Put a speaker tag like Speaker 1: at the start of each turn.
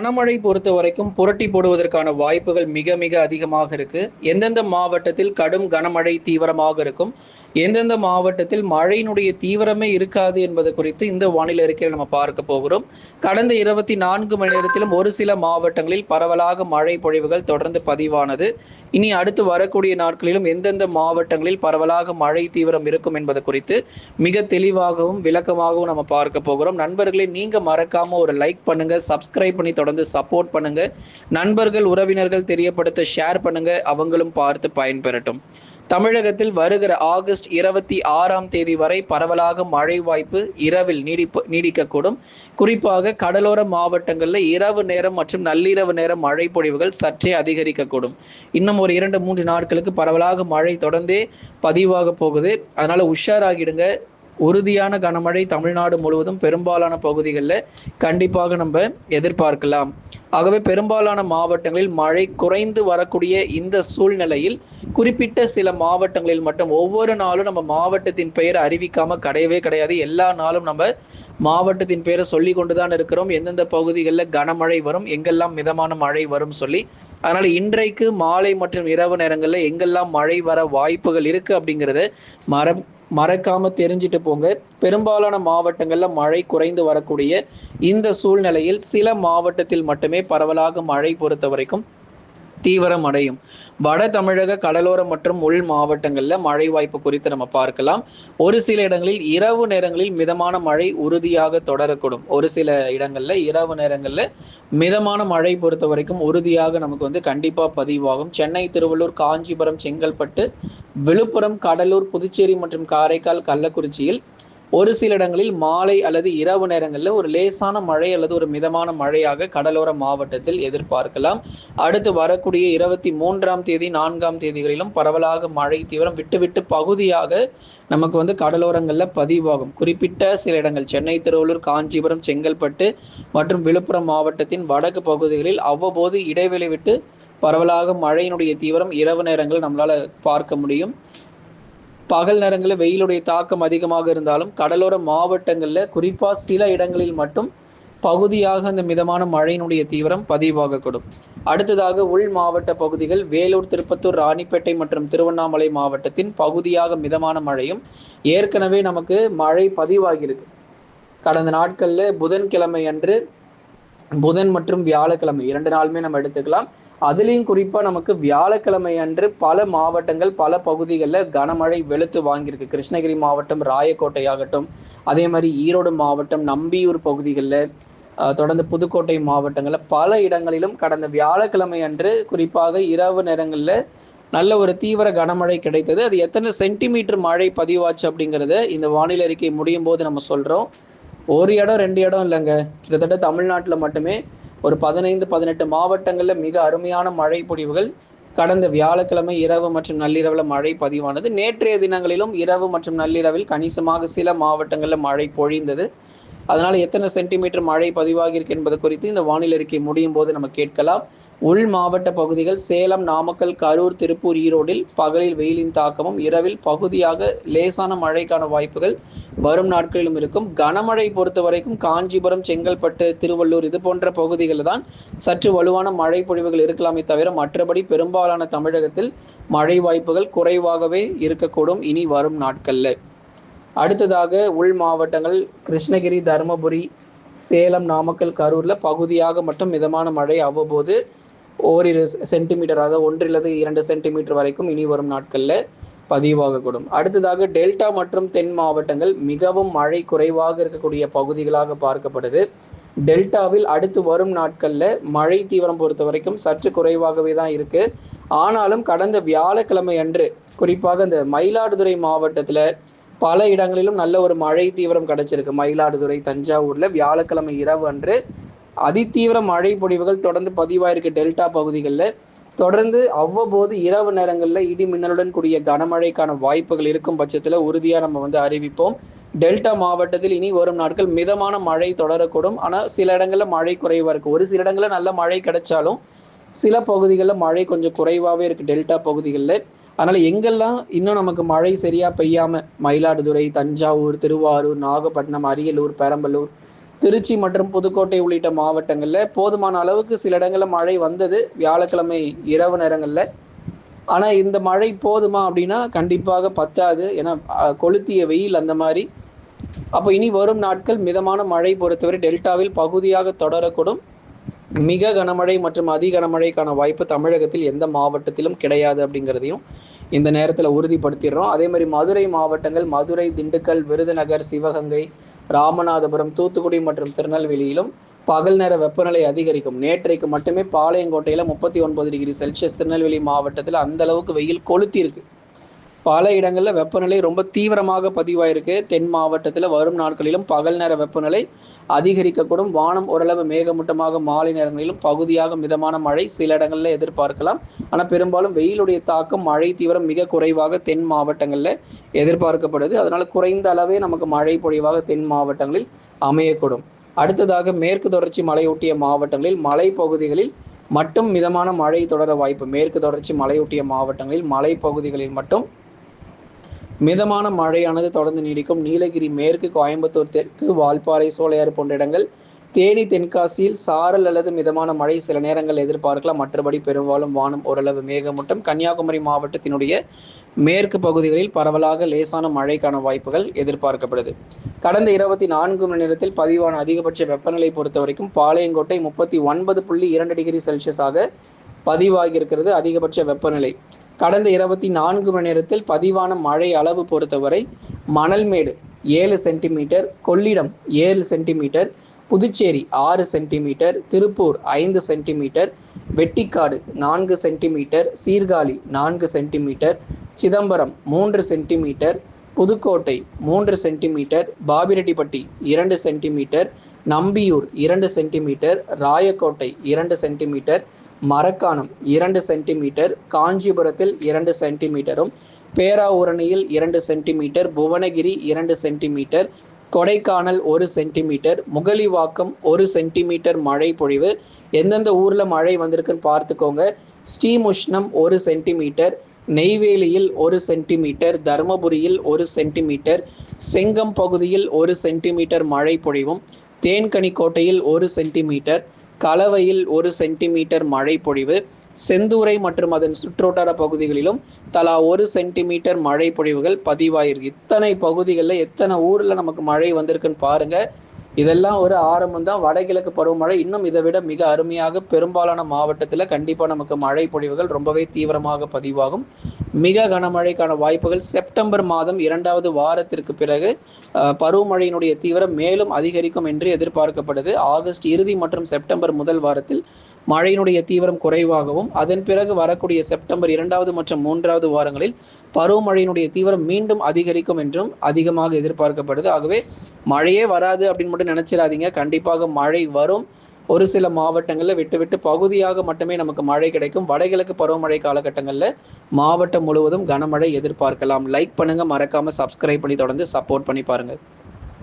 Speaker 1: கனமழை பொறுத்த வரைக்கும் புரட்டி போடுவதற்கான வாய்ப்புகள் மிக மிக அதிகமாக இருக்கு. எந்தெந்த மாவட்டத்தில் கடும் கனமழை தீவிரமாக இருக்கும், எந்தெந்த மாவட்டத்தில் மழையினுடைய தீவிரமே இருக்காது என்பது குறித்து இந்த வானிலை அறிக்கையில் நம்ம பார்க்க போகிறோம். கடந்த 24 மணி நேரத்திலும் ஒரு சில மாவட்டங்களில் பரவலாக மழை பொழிவுகள் தொடர்ந்து பதிவானது. இனி அடுத்து வரக்கூடிய நாட்களிலும் எந்தெந்த மாவட்டங்களில் பரவலாக மழை தீவிரம் இருக்கும் என்பது குறித்து மிக தெளிவாகவும் விளக்கமாகவும் நம்ம பார்க்க போகிறோம். நண்பர்களே, நீங்க மறக்காம ஒரு லைக் பண்ணுங்க, சப்ஸ்கிரைப் பண்ணி தொடர்ந்து சப்போர்ட் பண்ணுங்க. நண்பர்கள் உறவினர்கள் தெரியப்படுத்த ஷேர் பண்ணுங்க, அவங்களும் பார்த்து பயன்பெறட்டும். தமிழகத்தில் வருகிற ஆகஸ்ட் 26ஆம் தேதி வரை பரவலாக மழை வாய்ப்பு இரவில் நீடிக்கக்கூடும். குறிப்பாக கடலோர மாவட்டங்களில் இரவு நேரம் மற்றும் நள்ளிரவு நேரம் மழை பொழிவுகள் சற்றே அதிகரிக்கக்கூடும். இன்னும் ஒரு 2-3 நாட்களுக்கு பரவலாக மழை தொடர்ந்தே பதிவாக போகுது. அதனால உஷாராகிடுங்க. உறுதியான கனமழை தமிழ்நாடு முழுவதும் பெரும்பாலான பகுதிகளில் கண்டிப்பாக நம்ம எதிர்பார்க்கலாம். ஆகவே பெரும்பாலான மாவட்டங்களில் மழை குறைந்து வரக்கூடிய இந்த சூழ்நிலையில் குறிப்பிட்ட சில மாவட்டங்களில் மட்டும் ஒவ்வொரு நாளும் நம்ம மாவட்டத்தின் பெயரை அறிவிக்காம கிடையவே கிடையாது. எல்லா நாளும் நம்ம மாவட்டத்தின் பெயரை சொல்லி கொண்டுதான் இருக்கிறோம். எந்தெந்த பகுதிகளில் கனமழை வரும், எங்கெல்லாம் மிதமான மழை வரும் சொல்லி. அதனால இன்றைக்கு மாலை மற்றும் இரவு நேரங்களில் எங்கெல்லாம் மழை வர வாய்ப்புகள் இருக்கு அப்படிங்கிறத மறக்காம தெரிஞ்சுட்டு போங்க. பெரும்பாலான மாவட்டங்கள்ல மழை குறைந்து வரக்கூடிய இந்த சூழ்நிலையில் சில மாவட்டத்தில் மட்டுமே பரவலாக மழை பொறுத்த வரைக்கும் தீவிரம் அடையும். வட தமிழக கடலோரம் மற்றும் உள் மாவட்டங்கள்ல மழை வாய்ப்பு குறித்து நம்ம பார்க்கலாம். ஒரு சில இடங்களில் இரவு நேரங்களில் மிதமான மழை உறுதியாக தொடரக்கூடும். ஒரு சில இடங்கள்ல இரவு நேரங்கள்ல மிதமான மழை பொறுத்த வரைக்கும் உறுதியாக நமக்கு கண்டிப்பா பதிவாகும். சென்னை, திருவள்ளூர், காஞ்சிபுரம், செங்கல்பட்டு, விழுப்புரம், கடலூர், புதுச்சேரி மற்றும் காரைக்கால், கள்ளக்குறிச்சியில் ஒரு சில இடங்களில் மாலை அல்லது இரவு நேரங்களில் ஒரு லேசான மழை அல்லது ஒரு மிதமான மழையாக கடலோர மாவட்டத்தில் எதிர்பார்க்கலாம். அடுத்து வரக்கூடிய 23ஆம் தேதி 4ஆம் தேதிகளிலும் பரவலாக மழை தீவிரம் விட்டு பகுதியாக நமக்கு கடலோரங்களில் பதிவாகும். குறிப்பிட்ட சில இடங்கள் சென்னை, திருவள்ளூர், காஞ்சிபுரம், செங்கல்பட்டு மற்றும் விழுப்புரம் மாவட்டத்தின் வடக்கு பகுதிகளில் அவ்வப்போது இடைவெளி விட்டு பரவலாக மழையினுடைய தீவிரம் இரவு நேரங்களில் நம்மளால பார்க்க முடியும். பகல் நேரங்களில் வெயிலுடைய தாக்கம் அதிகமாக இருந்தாலும் கடலோர மாவட்டங்களில் குறிப்பாக சில இடங்களில் மட்டும் பகுதியாக அந்த மிதமான மழையினுடைய தீவிரம் பதிவாகக்கூடும். அடுத்ததாக உள் மாவட்ட பகுதிகள் வேலூர், திருப்பத்தூர், ராணிப்பேட்டை மற்றும் திருவண்ணாமலை மாவட்டத்தின் பகுதியாக மிதமான மழையும் ஏற்கனவே நமக்கு மழை பதிவாகியிருக்கு. கடந்த நாட்களில் புதன்கிழமை அன்று, புதன் மற்றும் வியாழக்கிழமை 2 நாளுமே நம்ம எடுத்துக்கலாம். அதுலேயும் குறிப்பாக நமக்கு வியாழக்கிழமை அன்று பல மாவட்டங்கள் பல பகுதிகளில் கனமழை வெளுத்து வாங்கியிருக்கு. கிருஷ்ணகிரி மாவட்டம் ராயக்கோட்டை ஆகட்டும், அதே மாதிரி ஈரோடு மாவட்டம் நம்பியூர் பகுதிகளில், தொடர்ந்து புதுக்கோட்டை மாவட்டங்களில் பல இடங்களிலும் கடந்த வியாழக்கிழமை அன்று குறிப்பாக இரவு நேரங்களில் நல்ல ஒரு தீவிர கனமழை கிடைத்தது. அது எத்தனை சென்டிமீட்டர் மழை பதிவாச்சு அப்படிங்கிறத இந்த வானிலை அறிக்கை முடியும் போது நம்ம சொல்கிறோம். ஒரு இடம் 2 இடம் இல்லைங்க, கிட்டத்தட்ட தமிழ்நாட்டில் மட்டுமே ஒரு 15-18 மாவட்டங்களில் மிக அருமையான மழை பொழிவுகள் கடந்த வியாழக்கிழமை இரவு மற்றும் நள்ளிரவில் மழை பதிவானது. நேற்றைய தினங்களிலும் இரவு மற்றும் நள்ளிரவில் கணிசமாக சில மாவட்டங்களில் மழை பொழிந்தது. அதனால் எத்தனை சென்டிமீட்டர் மழை பதிவாகியிருக்கு என்பது குறித்து இந்த வானிலை அறிக்கை முடியும் போது நம்ம கேட்கலாம். உள் மாவட்ட பகுதிகள் சேலம், நாமக்கல், கரூர், திருப்பூர், ஈரோடில் பகலில் வெயிலின் தாக்கமும் இரவில் பகுதியாக லேசான மழைக்கான வாய்ப்புகள் வரும் நாட்களிலும் இருக்கும். கனமழை பொறுத்த வரைக்கும் காஞ்சிபுரம், செங்கல்பட்டு, திருவள்ளூர் இது போன்ற பகுதிகளில் தான் சற்று வலுவான மழை பொழிவுகள் இருக்கலாமே தவிர மற்றபடி பெரும்பாலான தமிழகத்தில் மழை வாய்ப்புகள் குறைவாகவே இருக்கக்கூடும் இனி வரும் நாட்களில். அடுத்ததாக உள் மாவட்டங்கள் கிருஷ்ணகிரி, தருமபுரி, சேலம், நாமக்கல், கரூரில் பகுதியாக மட்டும் மிதமான மழை அவ்வப்போது ஓரிரு சென்டிமீட்டராக 1-2 சென்டிமீட்டர் வரைக்கும் இனி வரும் நாட்களில் பதிவாகக்கூடும். அடுத்ததாக டெல்டா மற்றும் தென் மாவட்டங்கள் மிகவும் மழை குறைவாக இருக்கக்கூடிய பகுதிகளாக பார்க்கப்படுது. டெல்டாவில் அடுத்து வரும் நாட்களில் மழை தீவிரம் பொறுத்த வரைக்கும் சற்று குறைவாகவே தான் இருக்கு. ஆனாலும் கடந்த வியாழக்கிழமை அன்று குறிப்பாக இந்த மயிலாடுதுறை மாவட்டத்தில் பல இடங்களிலும் நல்ல ஒரு மழை தீவிரம் கிடைச்சிருக்கு. மயிலாடுதுறை, தஞ்சாவூர்ல வியாழக்கிழமை இரவு அன்று அதிதீவிர மழை பொழிவுகள் தொடர்ந்து பதிவாயிருக்கு. டெல்டா பகுதிகளில் தொடர்ந்து அவ்வப்போது இரவு நேரங்களில் இடி மின்னலுடன் கூடிய கனமழைக்கான வாய்ப்புகள் இருக்கும் பட்சத்தில் உறுதியாக நம்ம அறிவிப்போம். டெல்டா மாவட்டத்தில் இனி வரும் நாட்கள் மிதமான மழை தொடரக்கூடும். ஆனால் சில இடங்களில் மழை குறைவாக இருக்குது. ஒரு சில இடங்களில் நல்ல மழை கிடைச்சாலும் சில பகுதிகளில் மழை கொஞ்சம் குறைவாகவே இருக்குது டெல்டா பகுதிகளில். அதனால் எங்கெல்லாம் இன்னும் நமக்கு மழை சரியாக பெய்யாமல் மயிலாடுதுறை, தஞ்சாவூர், திருவாரூர், நாகப்பட்டினம், அரியலூர், பெரம்பலூர், திருச்சி மற்றும் புதுக்கோட்டை உள்ளிட்ட மாவட்டங்களில் போதுமான அளவுக்கு சில இடங்களில் மழை வந்தது வியாழக்கிழமை இரவு நேரங்களில். ஆனால் இந்த மழை போதுமா அப்படின்னா கண்டிப்பாக பத்தாது. ஏன்னா கொளுத்திய வெயில் அந்த மாதிரி. அப்போ இனி வரும் நாட்கள் மிதமான மழை பொறுத்தவரை டெல்டாவில் பகுதியாக தொடரக்கூடும். மிக கனமழை மற்றும் அதி கனமழைக்கான வாய்ப்பு தமிழகத்தில் எந்த மாவட்டத்திலும் கிடையாது அப்படிங்கிறதையும் இந்த நேரத்தில் உறுதிப்படுத்திடுறோம். அதே மாதிரி மதுரை மாவட்டங்கள் மதுரை, திண்டுக்கல், விருதுநகர், சிவகங்கை, ராமநாதபுரம், தூத்துக்குடி மற்றும் திருநெல்வேலியிலும் பகல் நேர வெப்பநிலை அதிகரிக்கும். நேற்றைக்கு மட்டுமே பாளையங்கோட்டையில் 39 டிகிரி செல்சியஸ், திருநெல்வேலி மாவட்டத்தில் அந்த அளவுக்கு வெயில் கொளுத்தி இருக்கு. பல இடங்களில் வெப்பநிலை ரொம்ப தீவிரமாக பதிவாயிருக்கு. தென் மாவட்டத்தில் வரும் நாட்களிலும் பகல் நேர வெப்பநிலை அதிகரிக்கக்கூடும். வானம் ஓரளவு மேகமூட்டமாக மாலை நேரங்களிலும் பகுதியாக மிதமான மழை சில இடங்களில் எதிர்பார்க்கலாம். ஆனால் பெரும்பாலும் வெயிலுடைய தாக்கம், மழை தீவிரம் மிக குறைவாக தென் மாவட்டங்களில் எதிர்பார்க்கப்படுது. அதனால் குறைந்த அளவே நமக்கு மழை பொழிவாக தென் மாவட்டங்களில் அமையக்கூடும். அடுத்ததாக மேற்கு தொடர்ச்சி மலையொட்டிய மாவட்டங்களில் மலைப்பகுதிகளில் மட்டும் மிதமான மழை தொடர வாய்ப்பு. மேற்கு தொடர்ச்சி மலையொட்டிய மாவட்டங்களில் மலைப்பகுதிகளில் மட்டும் மிதமான மழையானது தொடர்ந்து நீடிக்கும். நீலகிரி மேற்கு, கோயம்புத்தூர் தெற்கு, வால்பாறை, சோலையாறு போன்ற இடங்கள், தேனி, தென்காசியில் சாரல் அல்லது மிதமான மழை சில நேரங்கள் எதிர்பார்க்கலாம். மற்றபடி பெரும்பாலும் வானம் ஓரளவு மேகமூட்டம். கன்னியாகுமரி மாவட்டத்தினுடைய மேற்கு பகுதிகளில் பரவலாக லேசான மழைக்கான வாய்ப்புகள் எதிர்பார்க்கப்படுது. கடந்த 24 மணி நேரத்தில் பதிவான அதிகபட்ச வெப்பநிலை பொறுத்த வரைக்கும் பாளையங்கோட்டை 39.2 டிகிரி செல்சியஸாக பதிவாகியிருக்கிறது அதிகபட்ச வெப்பநிலை. கடந்த 24 மணி நேரத்தில் பதிவான மழை அளவு பொறுத்தவரை Manalmedu 7 centimetre, Kollidam 7 centimetre, Puducherry 6 centimetre, Tiruppur 5 centimetre, Vettikadu 4 centimetre, Sirkazhi 4 centimetre, Chidambaram 3 centimetre, Pudukkottai 3 centimetre, Papireddipatti 2 centimetre, Nambiyur 2 centimetre, Rayakottai 2 centimetre, Marakkanam 2 centimetre, காஞ்சிபுரத்தில் 2 சென்டிமீட்டரும், பேராவூரணியில் 2 centimetre, Bhuvanagiri 2 centimetre, Kodaikanal 1 centimetre, Mugalivakkam 1 centimetre மழை பொழிவு. எந்தெந்த ஊரில் மழை வந்திருக்குன்னு பார்த்துக்கோங்க. ஸ்ரீமுஷ்ணம் 1 சென்டிமீட்டர், நெய்வேலியில் 1 சென்டிமீட்டர், தருமபுரியில் 1 சென்டிமீட்டர், செங்கம் பகுதியில் 1 சென்டிமீட்டர் மழை பொழிவும், தேன்கனிக்கோட்டையில் 1 சென்டிமீட்டர், கலவையில் 1 சென்டிமீட்டர் மழை பொழிவு, செந்தூரை மற்றும் அதன் சுற்றுவட்டார பகுதிகளிலும் தலா 1 சென்டிமீட்டர் மழை பொழிவுகள் பதிவாயிருக்கு. இத்தனை பகுதிகளில் எத்தனை ஊரில் நமக்கு மழை வந்திருக்குன்னு பாருங்க. இதெல்லாம் ஒரு ஆரம்பம் தான். வடகிழக்கு பருவமழை இன்னும் இதை விட மிக அருமையாக பெரும்பாலான மாவட்டத்தில் கண்டிப்பாக நமக்கு மழை பொழிவுகள் ரொம்பவே தீவிரமாக பதிவாகும். மிக கனமழைக்கான வாய்ப்புகள் செப்டம்பர் மாதம் 2வது வாரத்திற்கு பிறகு பருவமழையினுடைய தீவிரம் மேலும் அதிகரிக்கும் என்று எதிர்பார்க்கப்படுது. ஆகஸ்ட் இறுதி மற்றும் செப்டம்பர் முதல் வாரத்தில் மழையினுடைய தீவிரம் குறைவாகவும், அதன் பிறகு வரக்கூடிய செப்டம்பர் 2வது மற்றும் 3வது வாரங்களில் பருவமழையினுடைய தீவிரம் மீண்டும் அதிகரிக்கும் என்றும் அதிகமாக எதிர்பார்க்கப்படுது. ஆகவே மழையே வராது அப்படின்னு மட்டும் நினைச்சிடாதீங்க. கண்டிப்பாக மழை வரும். ஒரு சில மாவட்டங்களில் விட்டு பகுதியாக மட்டுமே நமக்கு மழை கிடைக்கும். வடகிழக்கு பருவமழை காலகட்டங்களில் மாவட்டம் முழுவதும் கனமழை எதிர்பார்க்கலாம். லைக் பண்ணுங்க, மறக்காம சப்ஸ்கிரைப் பண்ணி தொடர்ந்து சப்போர்ட் பண்ணி பாருங்க.